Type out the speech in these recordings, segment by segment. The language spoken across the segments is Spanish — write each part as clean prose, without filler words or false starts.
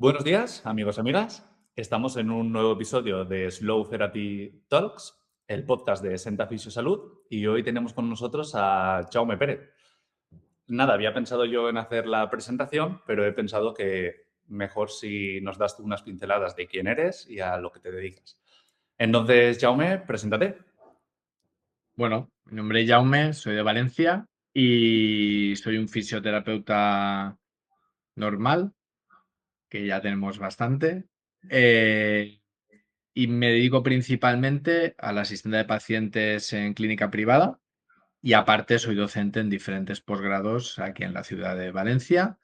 Buenos días, amigos y amigas. Estamos en un nuevo episodio de Slow Therapy Talks, el podcast de Senta Fisio Salud, y hoy tenemos con nosotros a Jaume Pérez. Nada, había pensado yo en hacer la presentación, pero he pensado que mejor si nos das tú unas pinceladas de quién eres y a lo que te dedicas. Entonces, Jaume, preséntate. Bueno, mi nombre es Jaume, soy de Valencia y soy un fisioterapeuta normal, que ya tenemos bastante, eh, y me dedico principalmente a la asistencia de pacientes en clínica privada y aparte soy docente en diferentes posgrados aquí en la ciudad de Valencia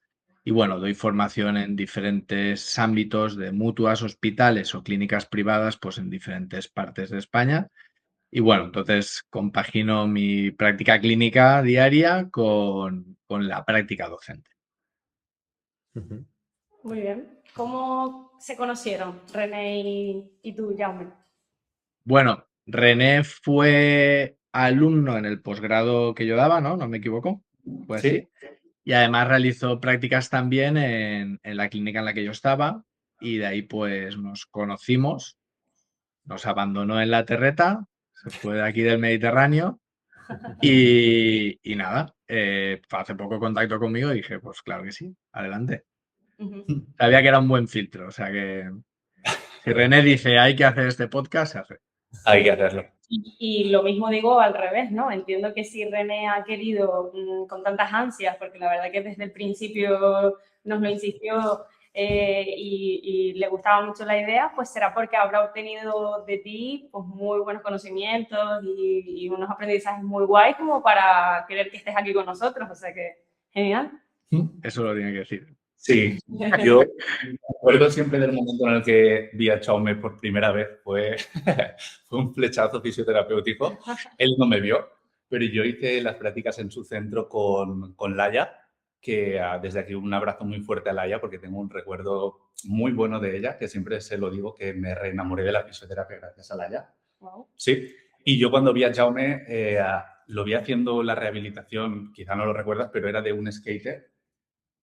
y bueno, doy formación en diferentes ámbitos de mutuas, hospitales o clínicas privadas, pues en diferentes partes de España. Y bueno, entonces compagino mi práctica clínica diaria con la práctica docente. Ujú. Muy bien. ¿Cómo se conocieron René y tú, Jaume? Bueno, René fue alumno en el posgrado que yo daba, ¿no? No me equivoco. Fue Sí. así. Y además realizó prácticas también en la clínica en la que yo estaba. Y de ahí pues nos conocimos. Nos abandonó en la terreta. Se fue de aquí del Mediterráneo. Y nada, hace poco contactó conmigo y dije, pues claro que sí, adelante. Ujú. Sabía que era un buen filtro, o sea que si René dice hay que hacer este podcast, se hace. Hay que hacerlo. Y lo mismo digo al revés, ¿no? Entiendo que si René ha querido con tantas ansias, porque la verdad que desde el principio nos lo insistió y le gustaba mucho la idea, pues será porque habrá obtenido de ti pues, muy buenos conocimientos y unos aprendizajes muy guays como para querer que estés aquí con nosotros. O sea que, genial. Eso lo tiene que decir. Sí, yo me acuerdo siempre del momento en el que vi a Jaume por primera vez. Fue un flechazo fisioterapéutico. Él no me vio, pero yo hice las prácticas en su centro con Laia, que desde aquí un abrazo muy fuerte a Laia porque tengo un recuerdo muy bueno de ella, que siempre se lo digo, que me reenamoré de la fisioterapia gracias a Laia. Wow. Sí, y yo cuando vi a Jaume, lo vi haciendo la rehabilitación, quizá no lo recuerdas, pero era de un skater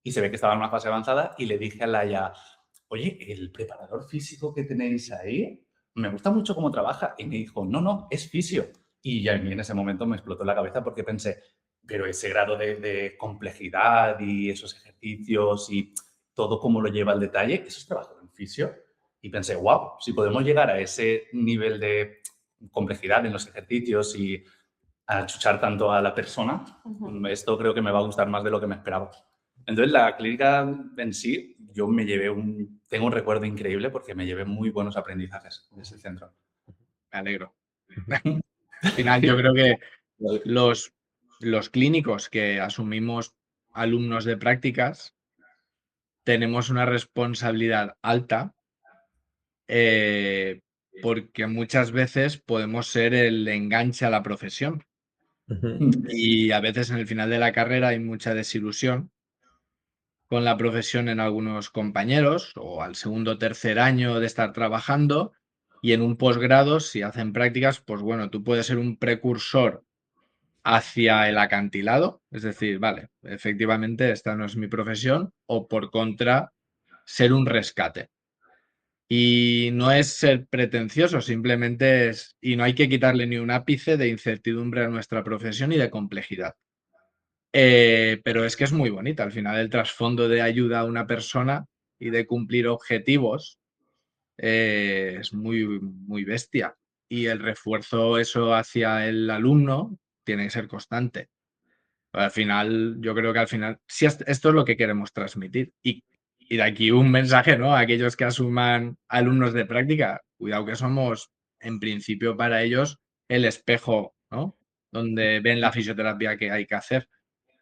y se ve que estaba en una fase avanzada y le dije a Laia, oye, el preparador físico que tenéis ahí, me gusta mucho cómo trabaja. Y me dijo, no, no, es fisio. Y ya a mí en ese momento me explotó la cabeza porque pensé, pero ese grado de complejidad y esos ejercicios y todo cómo lo lleva al detalle, eso es trabajo en fisio. Y pensé, wow, si podemos llegar a ese nivel de complejidad en los ejercicios y achuchar tanto a la persona, esto creo que me va a gustar más de lo que me esperaba. Entonces, la clínica en sí, yo tengo un recuerdo increíble porque me llevé muy buenos aprendizajes de ese centro. Me alegro. Al final yo creo que los, los clínicos que asumimos alumnos de prácticas tenemos una responsabilidad alta eh, porque muchas veces podemos ser el enganche a la profesión Ujú. y a veces en el final de la carrera hay mucha desilusión con la profesión en algunos compañeros o al segundo o tercer año de estar trabajando y en un posgrado, si hacen prácticas, pues bueno, tú puedes ser un precursor hacia el acantilado, es decir, vale, efectivamente esta no es mi profesión, o por contra, ser un rescate. Y no es ser pretencioso, simplemente es, y no hay que quitarle ni un ápice de incertidumbre a nuestra profesión y de complejidad. Pero es que es muy bonita. Al final, el trasfondo de ayuda a una persona y de cumplir objetivos es muy, muy bestia. Y el refuerzo eso hacia el alumno tiene que ser constante. Al final, yo creo que al final, sí, esto es lo que queremos transmitir. Y de aquí un mensaje, ¿no? A aquellos que asuman alumnos de práctica, cuidado que somos, en principio, para ellos, el espejo, ¿no? Donde ven la fisioterapia que hay que hacer.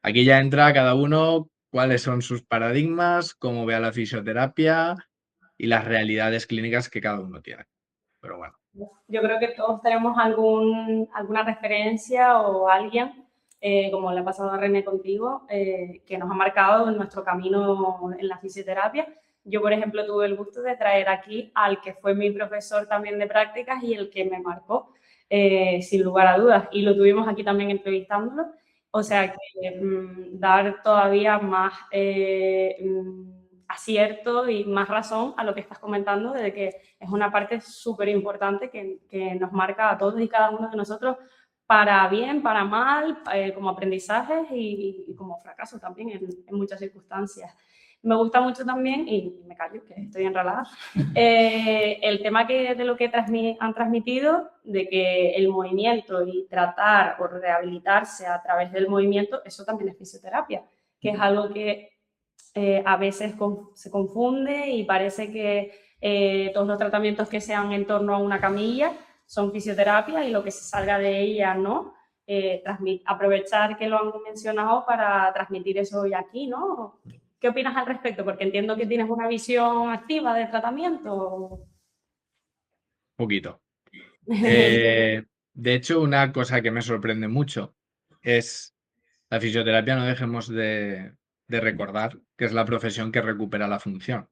Aquí ya entra cada uno cuáles son sus paradigmas, cómo ve a la fisioterapia y las realidades clínicas que cada uno tiene. Pero bueno. Yo creo que todos tenemos alguna referencia o alguien, como le ha pasado a René contigo, que nos ha marcado en nuestro camino en la fisioterapia. Yo, por ejemplo, tuve el gusto de traer aquí al que fue mi profesor también de prácticas y el que me marcó, sin lugar a dudas. Y lo tuvimos aquí también entrevistándolo. O sea, que dar todavía más acierto y más razón a lo que estás comentando, de que es una parte súper importante que nos marca a todos y cada uno de nosotros, para bien, para mal, como aprendizajes y como fracaso también en muchas circunstancias. Me gusta mucho también, y me callo, que estoy enrolada, el tema de lo que han transmitido, de que el movimiento y tratar o rehabilitarse a través del movimiento, eso también es fisioterapia, que es algo que a veces se confunde y parece que todos los tratamientos que sean en torno a una camilla son fisioterapia y lo que se salga de ella no. Aprovechar que lo han mencionado para transmitir eso hoy aquí, ¿no? ¿Qué opinas al respecto? Porque entiendo que tienes una visión activa del tratamiento. Poquito. De hecho, una cosa que me sorprende mucho es la fisioterapia, no dejemos de recordar que es la profesión que recupera la función.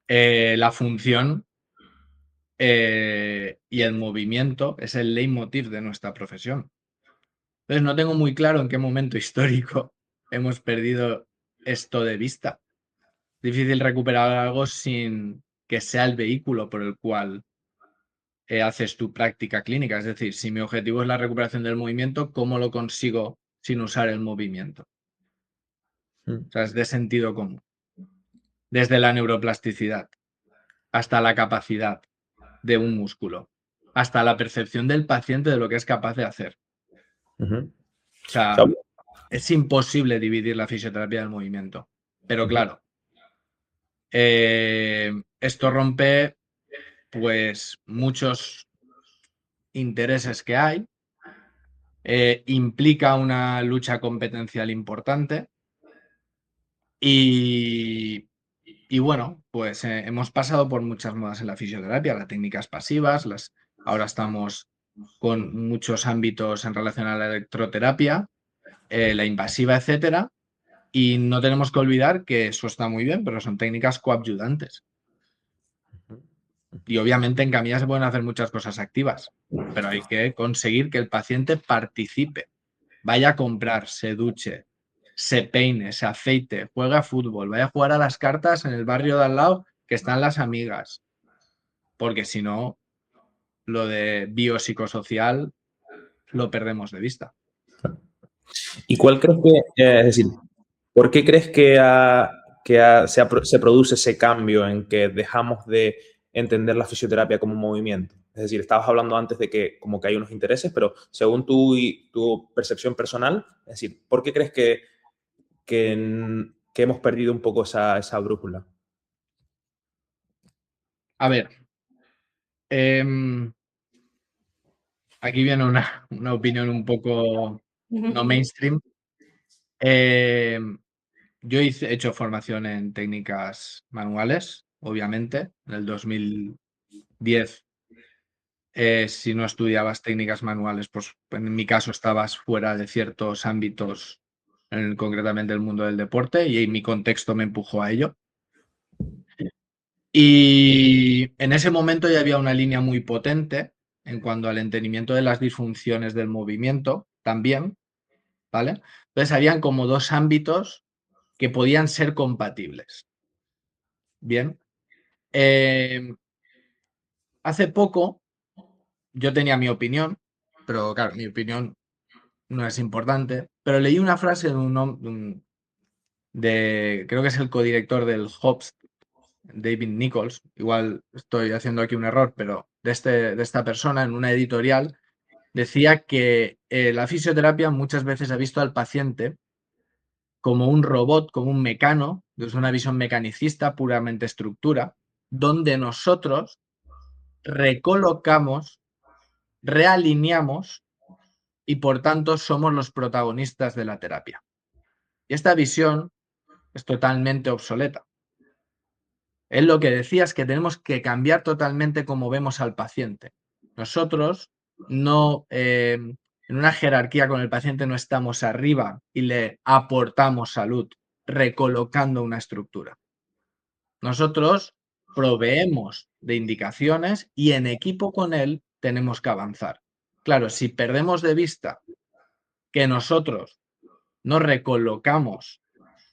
La función y el movimiento es el leitmotiv de nuestra profesión. Entonces, no tengo muy claro en qué momento histórico hemos perdido esto de vista. Difícil recuperar algo sin que sea el vehículo por el cual haces tu práctica clínica. Es decir, si mi objetivo es la recuperación del movimiento, ¿cómo lo consigo sin usar el movimiento? O sea, es de sentido común. Desde la neuroplasticidad hasta la capacidad de un músculo, hasta la percepción del paciente de lo que es capaz de hacer. O sea, es imposible dividir la fisioterapia del movimiento. Pero claro, esto rompe pues muchos intereses que hay, implica una lucha competencial importante y bueno, pues hemos pasado por muchas modas en la fisioterapia, las técnicas pasivas, ahora estamos con muchos ámbitos en relación a la electroterapia, la invasiva, etcétera, y no tenemos que olvidar que eso está muy bien, pero son técnicas coadyuvantes. Y obviamente en camilla se pueden hacer muchas cosas activas, pero hay que conseguir que el paciente participe, vaya a comprar, se duche, se peine, se aceite, juegue a fútbol, vaya a jugar a las cartas en el barrio de al lado que están las amigas. Porque si no, lo de biopsicosocial lo perdemos de vista. ¿Y cuál crees que, es decir, por qué crees que se produce ese cambio en que dejamos de entender la fisioterapia como un movimiento? Es decir, estabas hablando antes de que como que hay unos intereses, pero según tu percepción personal, es decir, ¿por qué crees que hemos perdido un poco esa brújula? A ver, aquí viene una opinión un poco no mainstream. Yo he hecho formación en técnicas manuales, obviamente, en el 2010. Si no estudiabas técnicas manuales, pues en mi caso estabas fuera de ciertos ámbitos, concretamente el mundo del deporte, y mi contexto me empujó a ello. Y en ese momento ya había una línea muy potente en cuanto al entendimiento de las disfunciones del movimiento también, ¿vale? Entonces habían como dos ámbitos que podían ser compatibles. Bien. Hace poco yo tenía mi opinión, pero claro, mi opinión no es importante, pero leí una frase creo que es el codirector del HOPS, David Nichols, igual estoy haciendo aquí un error, pero de esta persona en una editorial decía que la fisioterapia muchas veces ha visto al paciente como un robot, como un mecano, desde una visión mecanicista, puramente estructura, donde nosotros recolocamos, realineamos y por tanto somos los protagonistas de la terapia. Y esta visión es totalmente obsoleta. Él lo que decía es que tenemos que cambiar totalmente cómo vemos al paciente. Nosotros no, en una jerarquía con el paciente no estamos arriba y le aportamos salud, recolocando una estructura. Nosotros proveemos de indicaciones y en equipo con él tenemos que avanzar. Claro, si perdemos de vista que nosotros nos recolocamos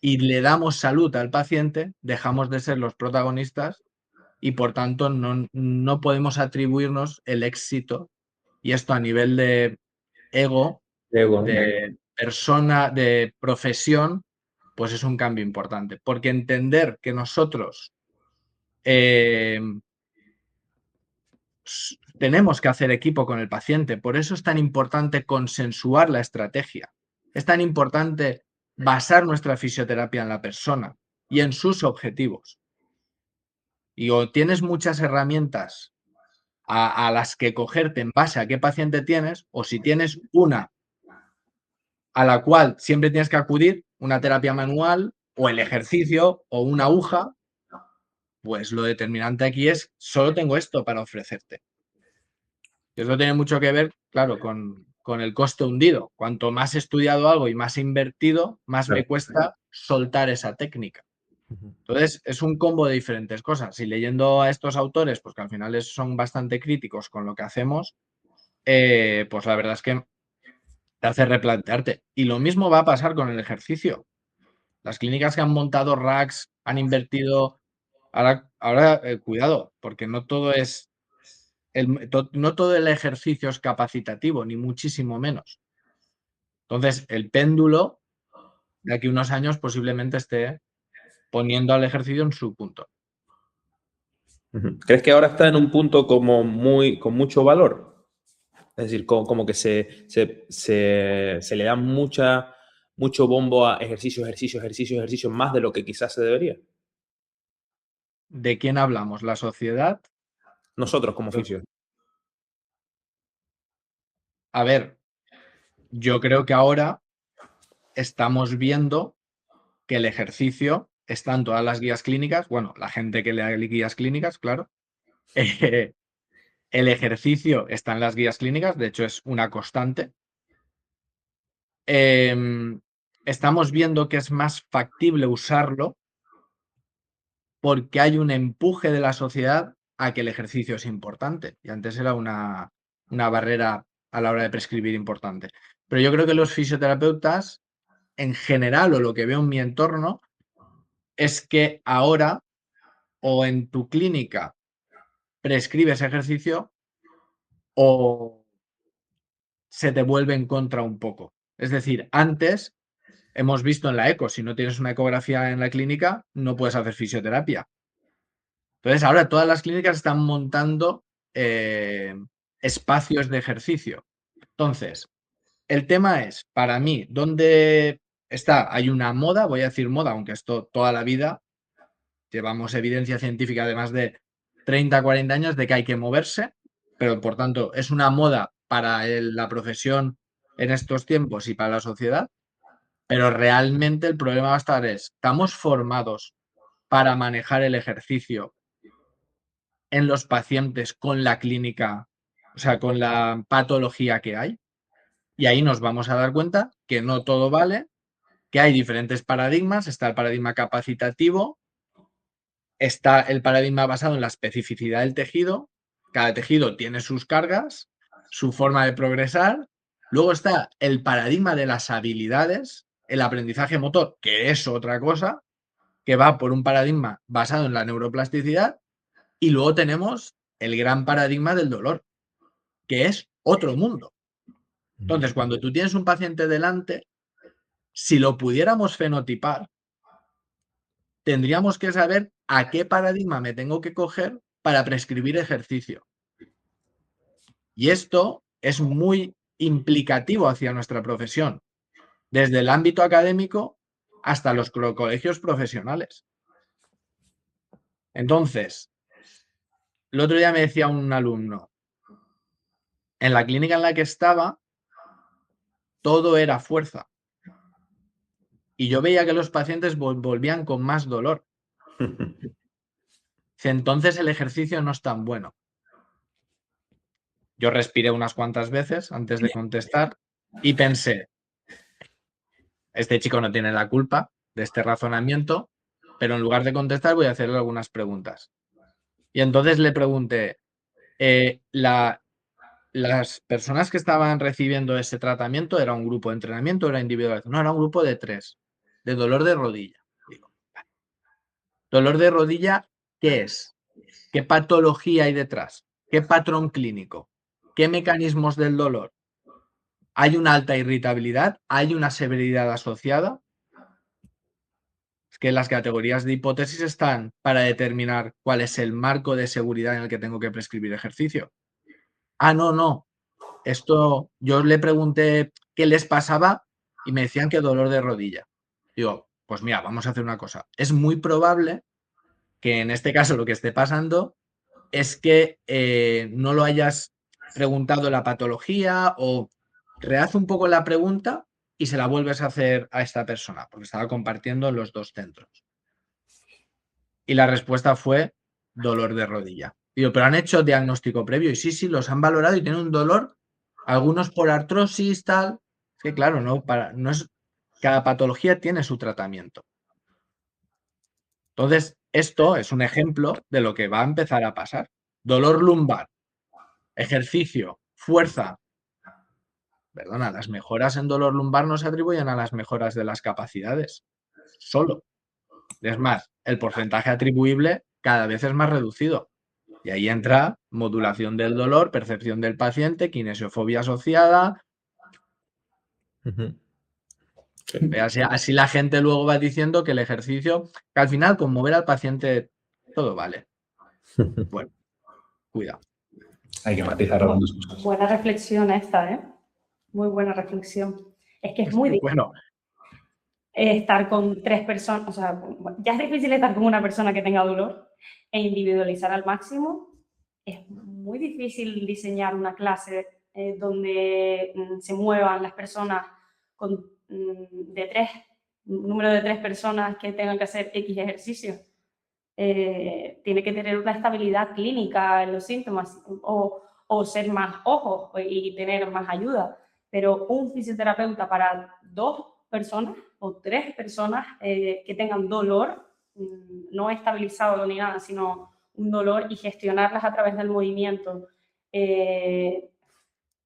y le damos salud al paciente, dejamos de ser los protagonistas y por tanto no podemos atribuirnos el éxito. Y esto a nivel de ego, de persona, de profesión, pues es un cambio importante. Porque entender que nosotros tenemos que hacer equipo con el paciente, por eso es tan importante consensuar la estrategia. Es tan importante basar nuestra fisioterapia en la persona y en sus objetivos. Y o tienes muchas herramientas a las que cogerte en base a qué paciente tienes, o si tienes una a la cual siempre tienes que acudir, una terapia manual o el ejercicio o una aguja, pues lo determinante aquí es solo tengo esto para ofrecerte. Y eso tiene mucho que ver, claro, con el coste hundido. Cuanto más he estudiado algo y más he invertido, más me cuesta soltar esa técnica. Entonces, es un combo de diferentes cosas. Y leyendo a estos autores, pues que al final son bastante críticos con lo que hacemos, pues la verdad es que te hace replantearte. Y lo mismo va a pasar con el ejercicio. Las clínicas que han montado racks, han invertido. Ahora cuidado, porque no todo es. No todo el ejercicio es capacitativo, ni muchísimo menos. Entonces, el péndulo de aquí a unos años posiblemente esté poniendo al ejercicio en su punto. ¿Crees que ahora está en un punto como con mucho valor? Es decir, como que se le da mucho bombo a ejercicio, más de lo que quizás se debería. ¿De quién hablamos? ¿La sociedad? Nosotros como fisios. A ver, yo creo que ahora estamos viendo que el ejercicio está en todas las guías clínicas. Bueno, la gente que lea guías clínicas, claro. El ejercicio está en las guías clínicas, de hecho es una constante. Estamos viendo que es más factible usarlo porque hay un empuje de la sociedad a que el ejercicio es importante. Y antes era una barrera a la hora de prescribir importante. Pero yo creo que los fisioterapeutas, en general, o lo que veo en mi entorno, es que ahora o en tu clínica prescribes ejercicio o se te vuelve en contra un poco. Es decir, antes hemos visto en la eco, si no tienes una ecografía en la clínica, no puedes hacer fisioterapia. Entonces, ahora todas las clínicas están montando espacios de ejercicio. Entonces, el tema es, para mí, ¿dónde está? Hay una moda, voy a decir moda, aunque esto toda la vida llevamos evidencia científica de más de 30, 40 años de que hay que moverse, pero por tanto es una moda para la profesión en estos tiempos y para la sociedad, pero realmente el problema va a estar ¿estamos formados para manejar el ejercicio en los pacientes con la clínica, o sea, con la patología que hay? Y ahí nos vamos a dar cuenta que no todo vale, que hay diferentes paradigmas. Está el paradigma capacitativo, está el paradigma basado en la especificidad del tejido. Cada tejido tiene sus cargas, su forma de progresar. Luego está el paradigma de las habilidades, el aprendizaje motor, que es otra cosa, que va por un paradigma basado en la neuroplasticidad. Y luego tenemos el gran paradigma del dolor, que es otro mundo. Entonces, cuando tú tienes un paciente delante, si lo pudiéramos fenotipar, tendríamos que saber a qué paradigma me tengo que coger para prescribir ejercicio. Y esto es muy implicativo hacia nuestra profesión, desde el ámbito académico hasta los colegios profesionales. Entonces, el otro día me decía un alumno, en la clínica en la que estaba, todo era fuerza. Y yo veía que los pacientes volvían con más dolor. Entonces el ejercicio no es tan bueno. Yo respiré unas cuantas veces antes de contestar y pensé, este chico no tiene la culpa de este razonamiento, pero en lugar de contestar voy a hacerle algunas preguntas. Y entonces le pregunté, las personas que estaban recibiendo ese tratamiento, ¿era un grupo de entrenamiento o era individual? No, era un grupo de 3. de dolor de rodilla. Digo, vale. ¿Dolor de rodilla qué es? ¿Qué patología hay detrás? ¿Qué patrón clínico? ¿Qué mecanismos del dolor? ¿Hay una alta irritabilidad? ¿Hay una severidad asociada? Es que las categorías de hipótesis están para determinar cuál es el marco de seguridad en el que tengo que prescribir ejercicio. Ah, no. Esto, yo le pregunté qué les pasaba y me decían que dolor de rodilla. Digo, pues mira, vamos a hacer una cosa. Es muy probable que en este caso lo que esté pasando es que no lo hayas preguntado la patología o rehaz un poco la pregunta y se la vuelves a hacer a esta persona, porque estaba compartiendo en los dos centros. Y la respuesta fue dolor de rodilla. Digo, pero han hecho diagnóstico previo y sí, los han valorado y tienen un dolor, algunos por artrosis, tal. Es que claro, no es, cada patología tiene su tratamiento. Entonces, esto es un ejemplo de lo que va a empezar a pasar. Dolor lumbar, ejercicio, fuerza. Perdona, las mejoras en dolor lumbar no se atribuyen a las mejoras de las capacidades. Solo. Es más, el porcentaje atribuible cada vez es más reducido. Y ahí entra modulación del dolor, percepción del paciente, kinesiofobia asociada. Así la gente luego va diciendo que el ejercicio, que al final con mover al paciente todo vale. Bueno, cuidado. Hay que matizar algunas cosas. Buena reflexión esta, ¿eh? Muy buena reflexión. Es que es muy difícil. Bueno, estar con 3 personas, o sea, ya es difícil estar con una persona que tenga dolor e individualizar al máximo. Es muy difícil diseñar una clase donde se muevan las personas con un número de 3 personas que tengan que hacer X ejercicios. Tiene que tener una estabilidad clínica en los síntomas o ser más ojos y tener más ayuda. Pero un fisioterapeuta para 2 personas o 3 personas que tengan dolor, no estabilizado ni nada, sino un dolor y gestionarlas a través del movimiento en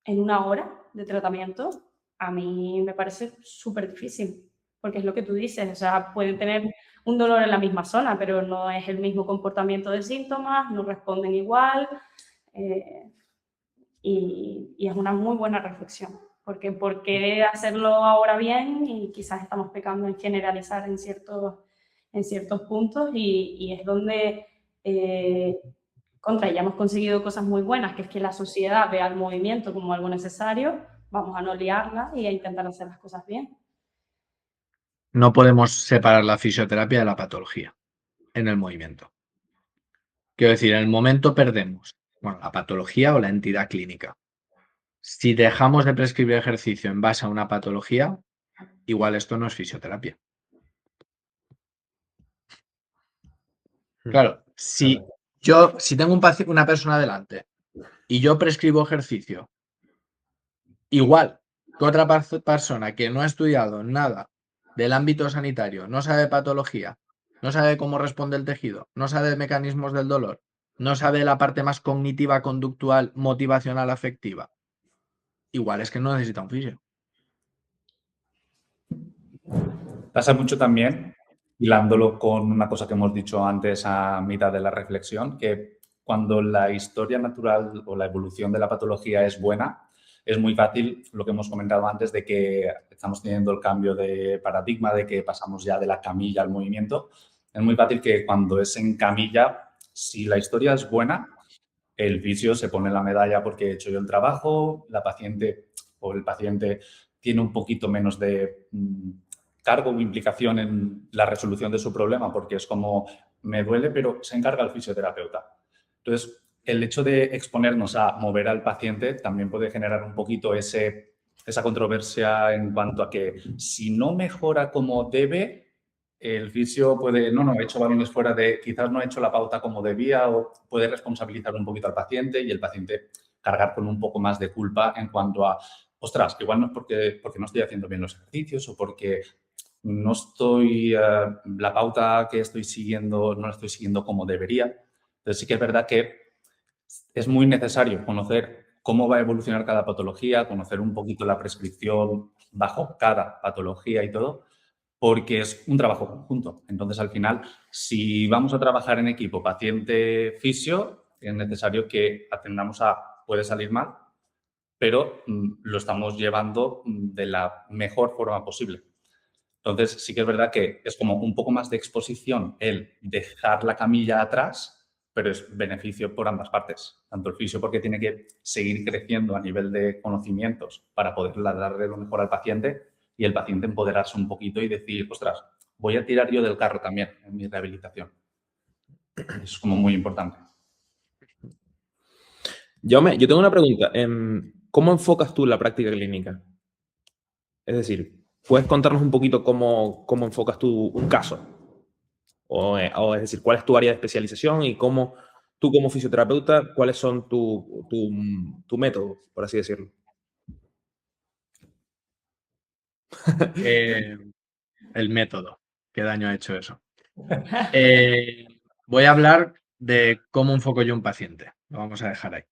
una hora de tratamiento, a mí me parece súper difícil, porque es lo que tú dices, o sea, pueden tener un dolor en la misma zona, pero no es el mismo comportamiento de síntomas, no responden igual, y es una muy buena reflexión, porque ¿por qué hacerlo ahora bien? Y quizás estamos pecando en generalizar en ciertos puntos y es donde ya hemos conseguido cosas muy buenas, que es que la sociedad vea el movimiento como algo necesario, vamos a no liarla y a intentar hacer las cosas bien. no podemos separar la fisioterapia de la patología en el movimiento. Quiero decir, en el momento perdemos, bueno, la patología o la entidad clínica. Si dejamos de prescribir ejercicio en base a una patología, igual esto no es fisioterapia. Claro, si tengo una persona delante y yo prescribo ejercicio igual que otra persona que no ha estudiado nada del ámbito sanitario, no sabe patología, no sabe cómo responde el tejido, no sabe mecanismos del dolor, no sabe la parte más cognitiva, conductual, motivacional, afectiva, igual es que no necesita un fisio. Pasa mucho también, hilándolo con una cosa que hemos dicho antes a mitad de la reflexión, que cuando la historia natural o la evolución de la patología es buena, es muy fácil, lo que hemos comentado antes, de que estamos teniendo el cambio de paradigma, de que pasamos ya de la camilla al movimiento. Es muy fácil que cuando es en camilla, si la historia es buena, el fisio se pone la medalla porque he hecho yo el trabajo, la paciente o el paciente tiene un poquito menos de cargo o implicación en la resolución de su problema, porque es como, me duele, pero se encarga el fisioterapeuta. Entonces, el hecho de exponernos a mover al paciente también puede generar un poquito esa controversia en cuanto a que si no mejora como debe, el fisio puede, he hecho balones fuera de, quizás no he hecho la pauta como debía, o puede responsabilizar un poquito al paciente y el paciente cargar con un poco más de culpa en cuanto a, ostras, igual no es porque no estoy haciendo bien los ejercicios o porque no estoy, la pauta que estoy siguiendo no la estoy siguiendo como debería. Entonces sí que es verdad que es muy necesario conocer cómo va a evolucionar cada patología, conocer un poquito la prescripción bajo cada patología y todo, porque es un trabajo conjunto. Entonces, al final, si vamos a trabajar en equipo paciente-fisio, es necesario que atendamos a puede salir mal, pero lo estamos llevando de la mejor forma posible. Entonces, sí que es verdad que es como un poco más de exposición el dejar la camilla atrás, pero es beneficio por ambas partes. Tanto el fisio porque tiene que seguir creciendo a nivel de conocimientos para poder darle lo mejor al paciente, y el paciente empoderarse un poquito y decir, ostras, voy a tirar yo del carro también en mi rehabilitación. Es como muy importante. Jaume, yo tengo una pregunta. ¿Cómo enfocas tú la práctica clínica? Es decir, ¿puedes contarnos un poquito cómo enfocas tú un caso? O es decir, ¿cuál es tu área de especialización y cómo tú como fisioterapeuta, cuáles son tu método, por así decirlo? El método. ¿Qué daño ha hecho eso? Voy a hablar de cómo enfoco yo un paciente. Lo vamos a dejar ahí.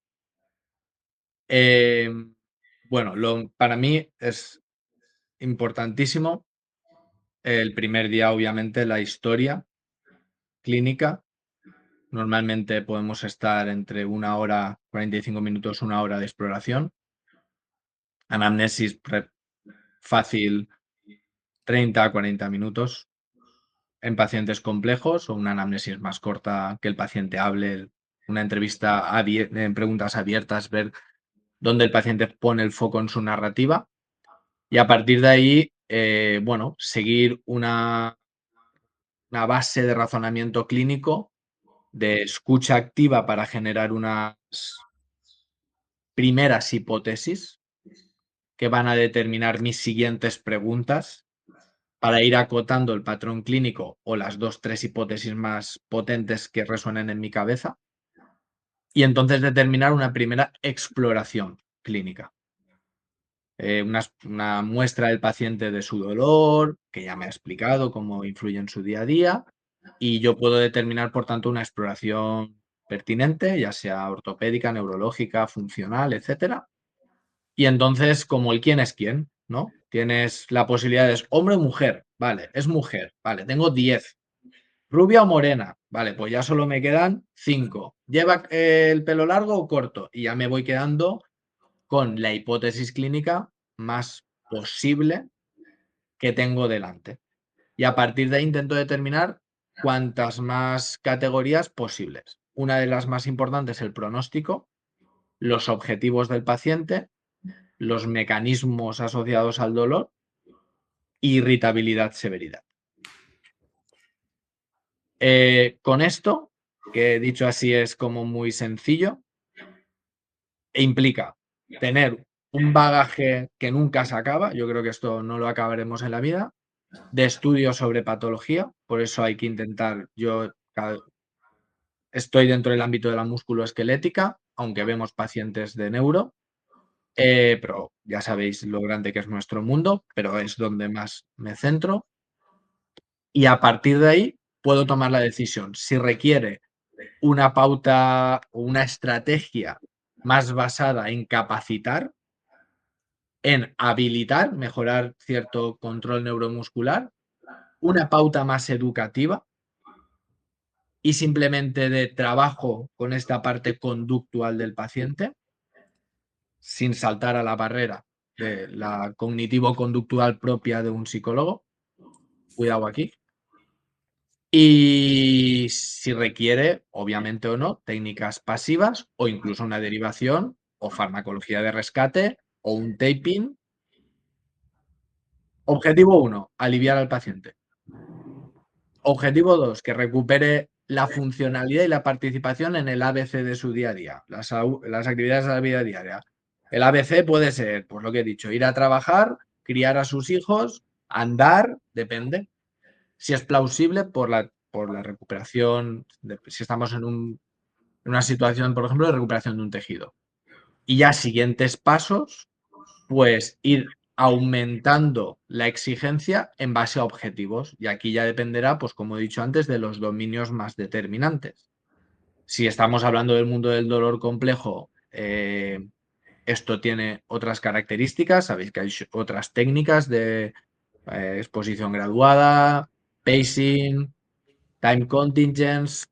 Bueno, para mí es importantísimo el primer día, obviamente, la historia clínica. Normalmente podemos estar entre 1 hora, 45 minutos, 1 hora de exploración. Anamnesis fácil, 30 a 40 minutos. En pacientes complejos o una anamnesis más corta, que el paciente hable, una entrevista en preguntas abiertas, ver dónde el paciente pone el foco en su narrativa y a partir de ahí, bueno, seguir una base de razonamiento clínico, de escucha activa para generar unas primeras hipótesis que van a determinar mis siguientes preguntas para ir acotando el patrón clínico o las 2, 3 hipótesis más potentes que resuenen en mi cabeza y entonces determinar una primera exploración clínica. Una muestra del paciente de su dolor, que ya me ha explicado cómo influye en su día a día, y yo puedo determinar, por tanto, una exploración pertinente, ya sea ortopédica, neurológica, funcional, etcétera. Y entonces, como el quién es quién, ¿no? Tienes la posibilidad de hombre o mujer, vale, es mujer, vale, tengo 10. Rubia o morena, vale, pues ya solo me quedan 5. ¿Lleva el pelo largo o corto? Y ya me voy quedando con la hipótesis clínica más posible que tengo delante. Y a partir de ahí intento determinar cuantas más categorías posibles. Una de las más importantes es el pronóstico, los objetivos del paciente, los mecanismos asociados al dolor, irritabilidad, severidad. Con esto, que dicho así es como muy sencillo, implica tener un bagaje que nunca se acaba, yo creo que esto no lo acabaremos en la vida, de estudios sobre patología, por eso hay que intentar, yo estoy dentro del ámbito de la musculoesquelética, aunque vemos pacientes de neuro, pero ya sabéis lo grande que es nuestro mundo, pero es donde más me centro. Y a partir de ahí puedo tomar la decisión si requiere una pauta o una estrategia más basada en capacitar, en habilitar, mejorar cierto control neuromuscular, una pauta más educativa y simplemente de trabajo con esta parte conductual del paciente, sin saltar a la barrera de la cognitivo-conductual propia de un psicólogo. Cuidado aquí. Y si requiere, obviamente o no, técnicas pasivas o incluso una derivación o farmacología de rescate o un taping. Objetivo 1, aliviar al paciente. Objetivo 2, que recupere la funcionalidad y la participación en el ABC de su día a día, las actividades de la vida diaria. El ABC puede ser, pues lo que he dicho, ir a trabajar, criar a sus hijos, andar, depende. Si es plausible por la recuperación, si estamos en una situación, por ejemplo, de recuperación de un tejido. Y ya siguientes pasos, pues ir aumentando la exigencia en base a objetivos. Y aquí ya dependerá, pues como he dicho antes, de los dominios más determinantes. Si estamos hablando del mundo del dolor complejo, esto tiene otras características. Sabéis que hay otras técnicas de exposición graduada, pacing, time contingents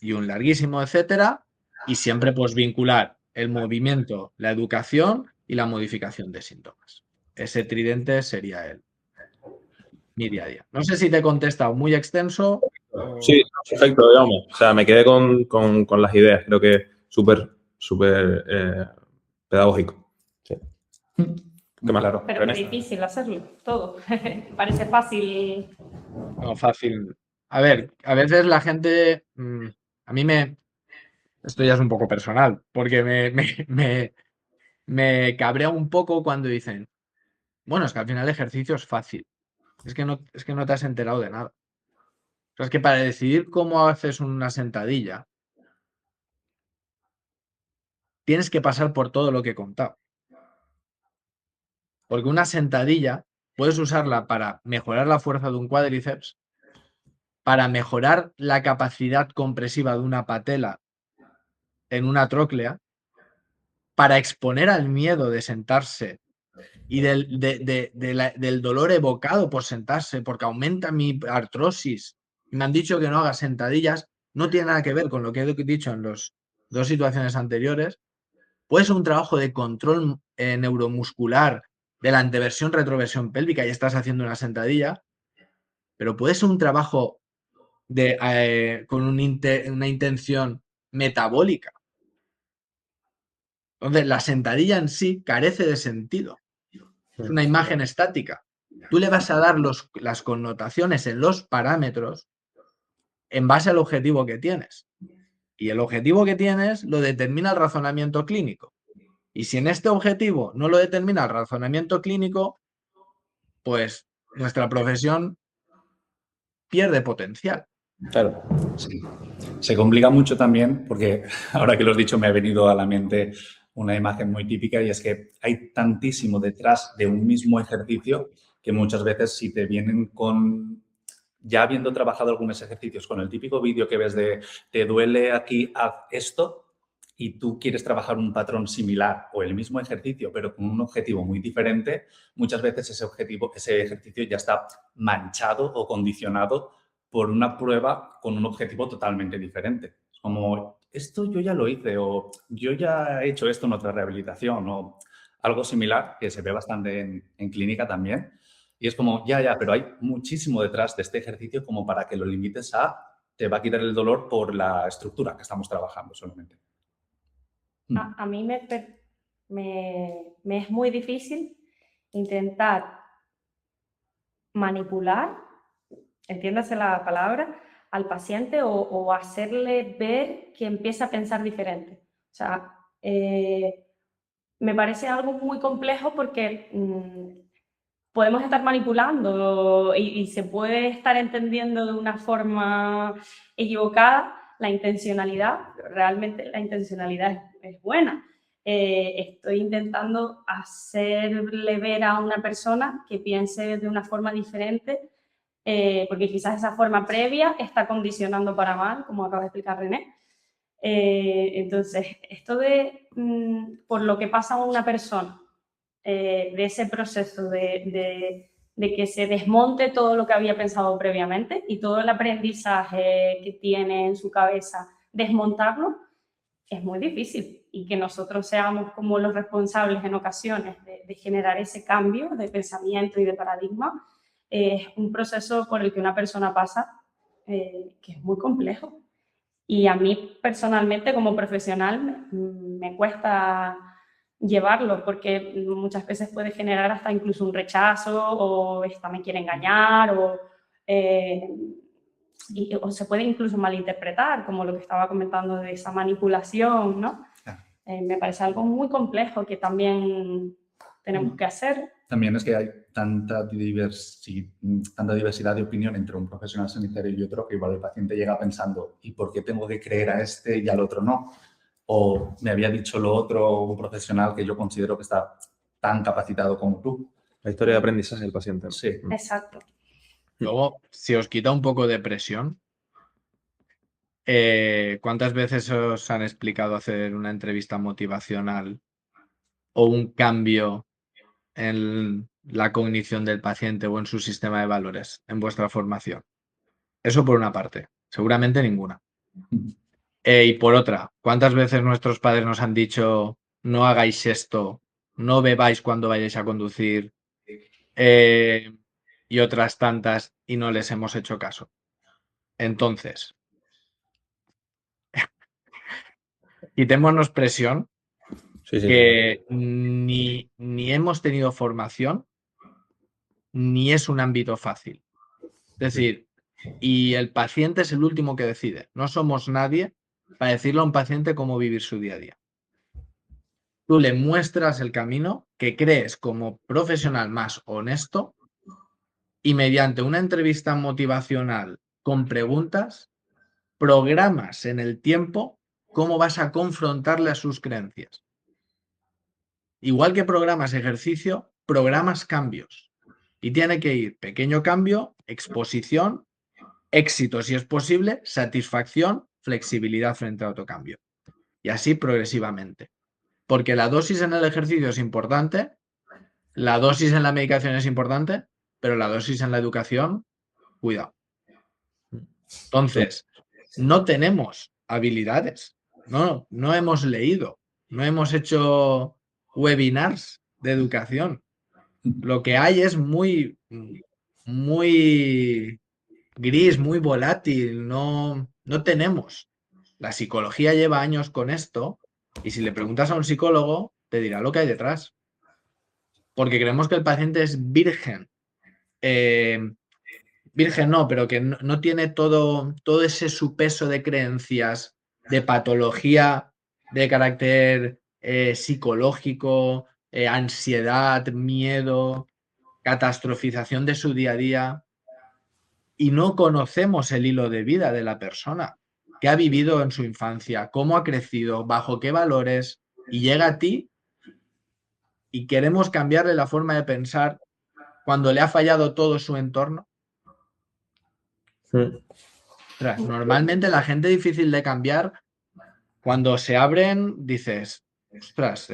y un larguísimo etcétera, y siempre pues vincular el movimiento, la educación y la modificación de síntomas. Ese tridente sería mi día a día. No sé si te he contestado muy extenso. Sí, perfecto, digamos. O sea, me quedé con las ideas. Creo que súper pedagógico. Sí. ¿Qué más? Claro. Pero es difícil hacerlo, todo. Parece fácil. No, fácil. A ver, a veces la gente, a mí esto ya es un poco personal, porque me cabrea un poco cuando dicen, bueno, es que al final el ejercicio es fácil. Es que no te has enterado de nada. O sea, es que para decidir cómo haces una sentadilla, tienes que pasar por todo lo que he contado. Porque una sentadilla puedes usarla para mejorar la fuerza de un cuádriceps, para mejorar la capacidad compresiva de una patela en una tróclea, para exponer al miedo de sentarse y del dolor evocado por sentarse, porque aumenta mi artrosis. Me han dicho que no haga sentadillas, no tiene nada que ver con lo que he dicho en las dos situaciones anteriores. Puede ser un trabajo de control neuromuscular de la anteversión, retroversión pélvica y estás haciendo una sentadilla, pero puede ser un trabajo con una intención metabólica. Entonces, la sentadilla en sí carece de sentido. Es una imagen estática. Tú le vas a dar las connotaciones en los parámetros en base al objetivo que tienes. Y el objetivo que tienes lo determina el razonamiento clínico. Y si en este objetivo no lo determina el razonamiento clínico, pues nuestra profesión pierde potencial. Claro, sí. Se complica mucho también porque ahora que lo has dicho me ha venido a la mente una imagen muy típica y es que hay tantísimo detrás de un mismo ejercicio que muchas veces si te vienen con, ya habiendo trabajado algunos ejercicios, con el típico vídeo que ves de te duele aquí, haz esto y tú quieres trabajar un patrón similar o el mismo ejercicio pero con un objetivo muy diferente, muchas veces ese ejercicio ya está manchado o condicionado por una prueba con un objetivo totalmente diferente. Es como, esto yo ya lo hice o yo ya he hecho esto en otra rehabilitación o algo similar que se ve bastante en clínica también. Y es como, ya, pero hay muchísimo detrás de este ejercicio como para que lo limites a te va a quitar el dolor por la estructura que estamos trabajando solamente. A mí me es muy difícil intentar manipular, entiéndase la palabra, al paciente o hacerle ver que empieza a pensar diferente. O sea, me parece algo muy complejo porque podemos estar manipulando y se puede estar entendiendo de una forma equivocada la intencionalidad, pero realmente la intencionalidad es buena. Estoy intentando hacerle ver a una persona que piense de una forma diferente, porque quizás esa forma previa está condicionando para mal, como acaba de explicar René. Entonces, esto de por lo que pasa a una persona, de ese proceso de que se desmonte todo lo que había pensado previamente y todo el aprendizaje que tiene en su cabeza, desmontarlo, es muy difícil. Y que nosotros seamos como los responsables en ocasiones de generar ese cambio de pensamiento y de paradigma, es un proceso por el que una persona pasa que es muy complejo. Y a mí personalmente como profesional me cuesta llevarlo porque muchas veces puede generar hasta incluso un rechazo o esta me quiere engañar o se puede incluso malinterpretar, como lo que estaba comentando de esa manipulación, ¿no? Me parece algo muy complejo que también tenemos que hacer. También es que hay tanta diversidad de opinión entre un profesional sanitario y otro que igual el paciente llega pensando ¿y por qué tengo que creer a este y al otro no? O me había dicho lo otro un profesional que yo considero que está tan capacitado como tú. La historia de aprendizaje del paciente. Sí. Exacto. Luego, si os quita un poco de presión, ¿cuántas veces os han explicado hacer una entrevista motivacional o un cambio en la cognición del paciente o en su sistema de valores en vuestra formación? Eso por una parte. Seguramente ninguna. Y por otra, ¿cuántas veces nuestros padres nos han dicho no hagáis esto, no bebáis cuando vayáis a conducir y otras tantas y no les hemos hecho caso? Entonces, quitémonos presión, Sí, sí. que ni hemos tenido formación, ni es un ámbito fácil. Es decir, y el paciente es el último que decide. No somos nadie para decirle a un paciente cómo vivir su día a día. Tú le muestras el camino que crees como profesional más honesto y mediante una entrevista motivacional con preguntas, programas en el tiempo cómo vas a confrontarle a sus creencias. Igual que programas ejercicio, programas cambios. Y tiene que ir pequeño cambio, exposición, éxito si es posible, satisfacción, flexibilidad frente a otro cambio. Y así progresivamente. Porque la dosis en el ejercicio es importante, la dosis en la medicación es importante, pero la dosis en la educación, cuidado. Entonces, no tenemos habilidades, no hemos leído, no hemos hecho webinars de educación. Lo que hay es muy gris, muy volátil, no tenemos. La psicología lleva años con esto y si le preguntas a un psicólogo, te dirá lo que hay detrás. Porque creemos que el paciente es virgen. Virgen no, pero que no tiene todo ese supeso de creencias, de patología de carácter psicológico, ansiedad, miedo, catastrofización de su día a día. Y no conocemos el hilo de vida de la persona, qué ha vivido en su infancia, cómo ha crecido, bajo qué valores, y llega a ti y queremos cambiarle la forma de pensar cuando le ha fallado todo su entorno. Ostras, normalmente la gente difícil de cambiar, cuando se abren, dices, ostras,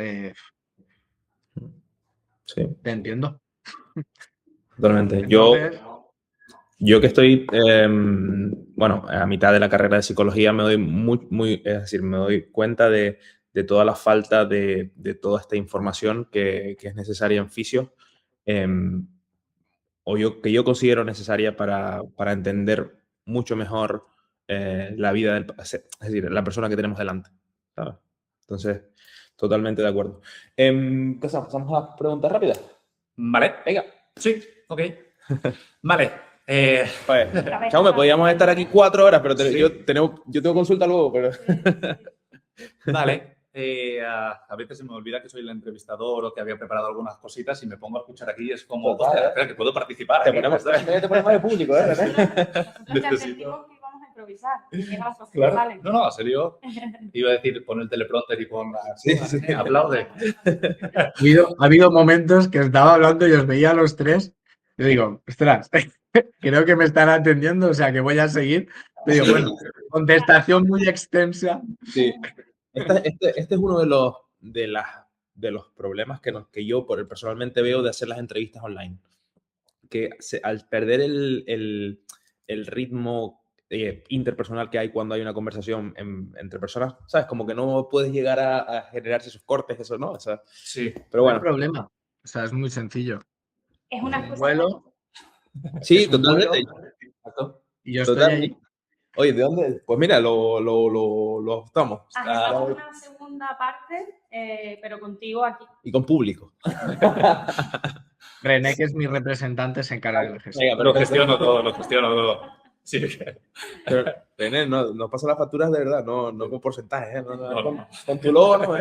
Sí, te entiendo. totalmente. Entonces, Yo que estoy, bueno, a mitad de la carrera de psicología me doy es decir, me doy cuenta de toda la falta de toda esta información que es necesaria en fisio, que yo considero necesaria para entender mucho mejor la vida es decir, la persona que tenemos delante, ¿sabes? Entonces, totalmente de acuerdo. ¿Pasamos a las preguntas rápidas? Vale, venga. Sí, ok. Vale. Pues, Jaume, podríamos estar aquí 4 horas, pero Sí. yo tengo consulta luego, pero... Vale. A veces se me olvida que soy el entrevistador o que había preparado algunas cositas y me pongo a escuchar aquí y es como, Total, hostia, espera, que puedo participar. Te aquí, ponemos ¿sabes? más de público, ¿eh? Nosotros te Necesito- advertimos que íbamos a improvisar. Y llega las cosas que Claro. salen. No, en serio. Iba a decir, pon el teleprompter y pon... Sí, sí. Aplaude. ha habido momentos que estaba hablando y os veía a los tres. Yo digo, ostras, creo que me están atendiendo, o sea que voy a seguir. Te digo, bueno, contestación muy extensa. Sí. Este es uno de los problemas que yo personalmente veo de hacer las entrevistas online. Que al perder el ritmo interpersonal que hay cuando hay una conversación entre personas, ¿sabes? Como que no puedes llegar a generarse esos cortes, eso, ¿no? O sea, Sí. pero No hay bueno. problema. O sea, es muy sencillo. Es una Un excusa. vuelo Sí, es un totalmente. vuelo y yo estoy Totalmente. ahí. Oye, ¿de dónde? Pues mira, lo estamos. Agendamos una segunda parte, pero contigo aquí. Y con público. René, que es mi representante, se encarga de la gestión. Venga, Lo gestiono todo. Sí. Pero, René, no pasa las facturas de verdad, no con porcentajes, ¿eh? No. Con tu logo, ¿no?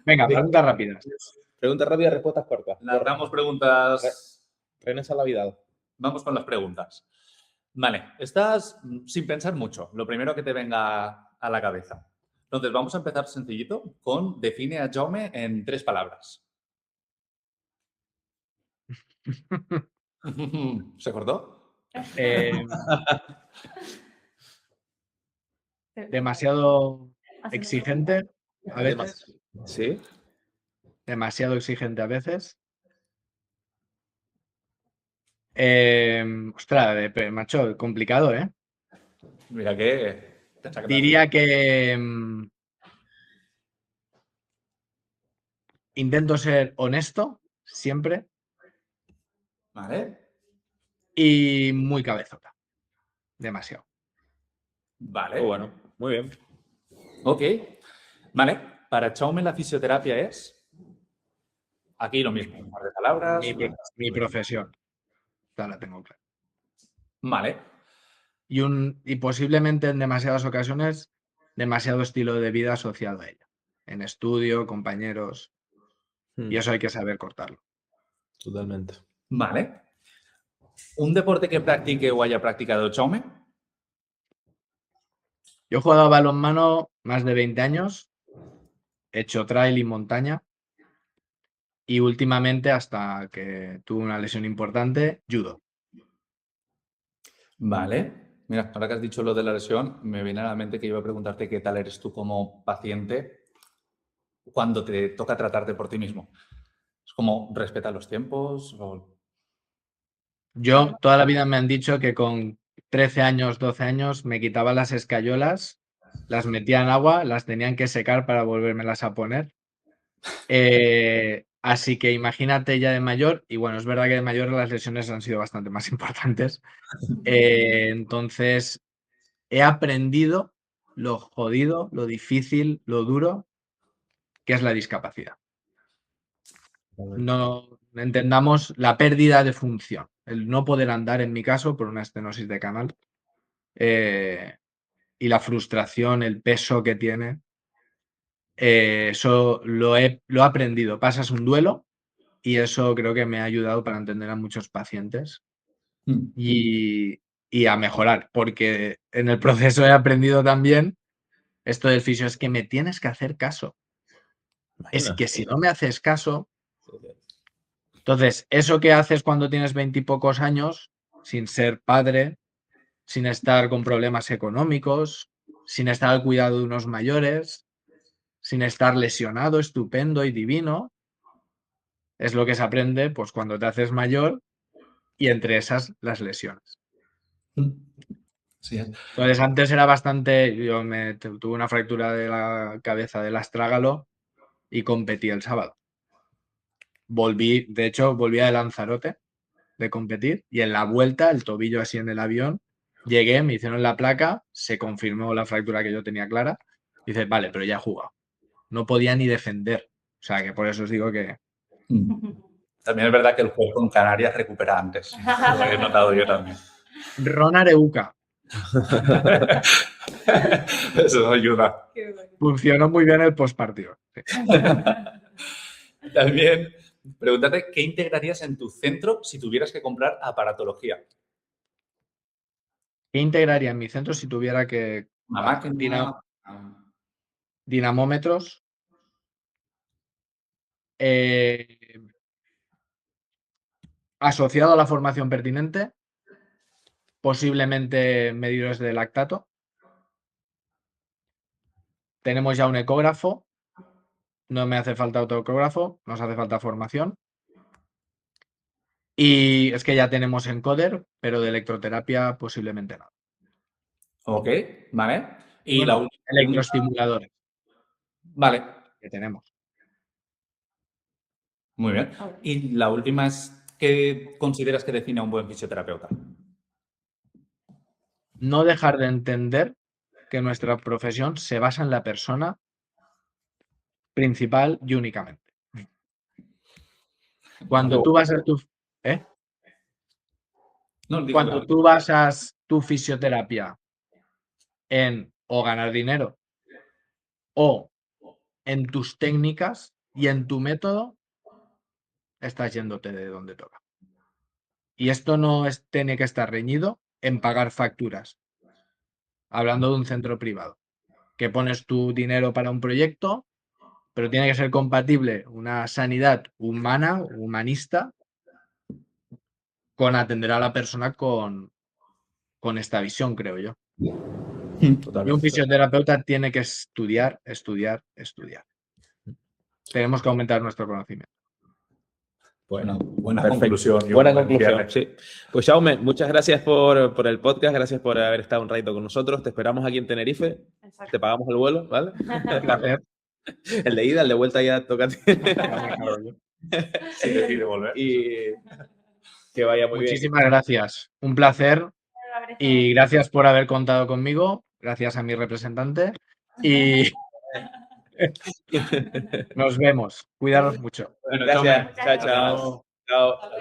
Venga, preguntas rápidas. Preguntas rápidas, respuestas cortas. Lanzamos preguntas. René Salavidad. Vamos con las preguntas. Vale, estás sin pensar mucho, lo primero que te venga a la cabeza. Entonces, vamos a empezar sencillito con define a Jaume en 3 palabras. ¿Se cortó? Demasiado exigente a veces. Sí. demasiado exigente a veces. Ostras, macho, complicado, ¿eh? Mira que... pensaba que te Diría hacía- que intento ser honesto siempre Vale, y muy cabezota. Demasiado. vale. Muy bueno, muy bien. Ok. Vale, para Chaume la fisioterapia es... Aquí lo mismo, un par de palabras. Mi profesión. Esta la tengo clara. Vale. Y posiblemente en demasiadas ocasiones demasiado estilo de vida asociado a ella. En estudio, compañeros. Y eso hay que saber cortarlo. Totalmente. Vale. ¿Un deporte que practique o haya practicado Chaume? Yo he jugado a balonmano más de 20 años. He hecho trail y montaña. Y últimamente, hasta que tuve una lesión importante, judo. Vale. Mira, ahora que has dicho lo de la lesión, me viene a la mente que iba a preguntarte qué tal eres tú como paciente cuando te toca tratarte por ti mismo. ¿Es como respeta los tiempos? O... Yo toda la vida me han dicho que con 13 años, 12 años, me quitaba las escayolas, las metía en agua, las tenían que secar para volvérmelas a poner. Así que imagínate ya de mayor, y bueno, es verdad que de mayor las lesiones han sido bastante más importantes. Entonces, he aprendido lo jodido, lo difícil, lo duro que es la discapacidad. No entendamos la pérdida de función, el no poder andar en mi caso por una estenosis de canal y la frustración, el peso que tiene. Eso lo he aprendido. Pasas un duelo y eso creo que me ha ayudado para entender a muchos pacientes y a mejorar, porque en el proceso he aprendido también esto del fisio, es que me tienes que hacer caso. Es Imagina. que si no me haces caso, entonces eso que haces cuando tienes 20 y pocos años, sin ser padre, sin estar con problemas económicos, sin estar al cuidado de unos mayores, sin estar lesionado, estupendo y divino, es lo que se aprende pues cuando te haces mayor y entre esas las lesiones. Sí. Entonces antes era bastante, yo tuve una fractura de la cabeza del astrágalo y competí el sábado. De hecho, volví a Lanzarote de competir y en la vuelta, el tobillo así en el avión, llegué, me hicieron la placa, se confirmó la fractura que yo tenía clara. Dice, vale, pero ya he jugado. No podía ni defender. O sea, que por eso os digo que También es verdad que el juego en Canarias recupera antes. Lo he notado yo también. Ron Areuca Eso ayuda. funcionó muy bien el postpartido. Sí. También, pregúntate, ¿qué integrarías en tu centro si tuvieras que comprar aparatología? ¿Qué integraría en mi centro si tuviera que ¿Una máquina? dinamómetros? Asociado a la formación pertinente, posiblemente medidores de lactato. Tenemos ya un ecógrafo, no me hace falta otro ecógrafo, nos hace falta formación. Y es que ya tenemos encoder, pero de electroterapia posiblemente no. Ok, vale. Y Bueno, la última pregunta, electroestimuladores vale, que tenemos. muy bien. Y la última es, ¿qué consideras que define a un buen fisioterapeuta? No dejar de entender que nuestra profesión se basa en la persona principal y únicamente. Cuando tú basas No, digo, cuando tú basas tu fisioterapia en o ganar dinero o en tus técnicas y en tu método, estás yéndote de donde toca. Y esto no tiene que estar reñido en pagar facturas. Hablando de un centro privado, que pones tu dinero para un proyecto, pero tiene que ser compatible una sanidad humana, humanista, con atender a la persona con esta visión, creo yo. Y un Totalmente. fisioterapeuta tiene que estudiar, estudiar, estudiar. tenemos que aumentar nuestro conocimiento. Bueno, buena Perfecto. conclusión. yo Buena creo, en conclusión, cierre. sí. Pues Jaume, muchas gracias por el podcast, gracias por haber estado un ratito con nosotros. Te esperamos aquí en Tenerife. Exacto. Te pagamos el vuelo, ¿vale? Un placer. El de ida, el de vuelta ya toca a ti. Si decide volver. Y que vaya muy bien. Muchísimas gracias. Un placer y gracias por haber contado conmigo. Gracias a mi representante. Y nos vemos. Cuidaros mucho. Bueno, Gracias. Chao, chao. Chao.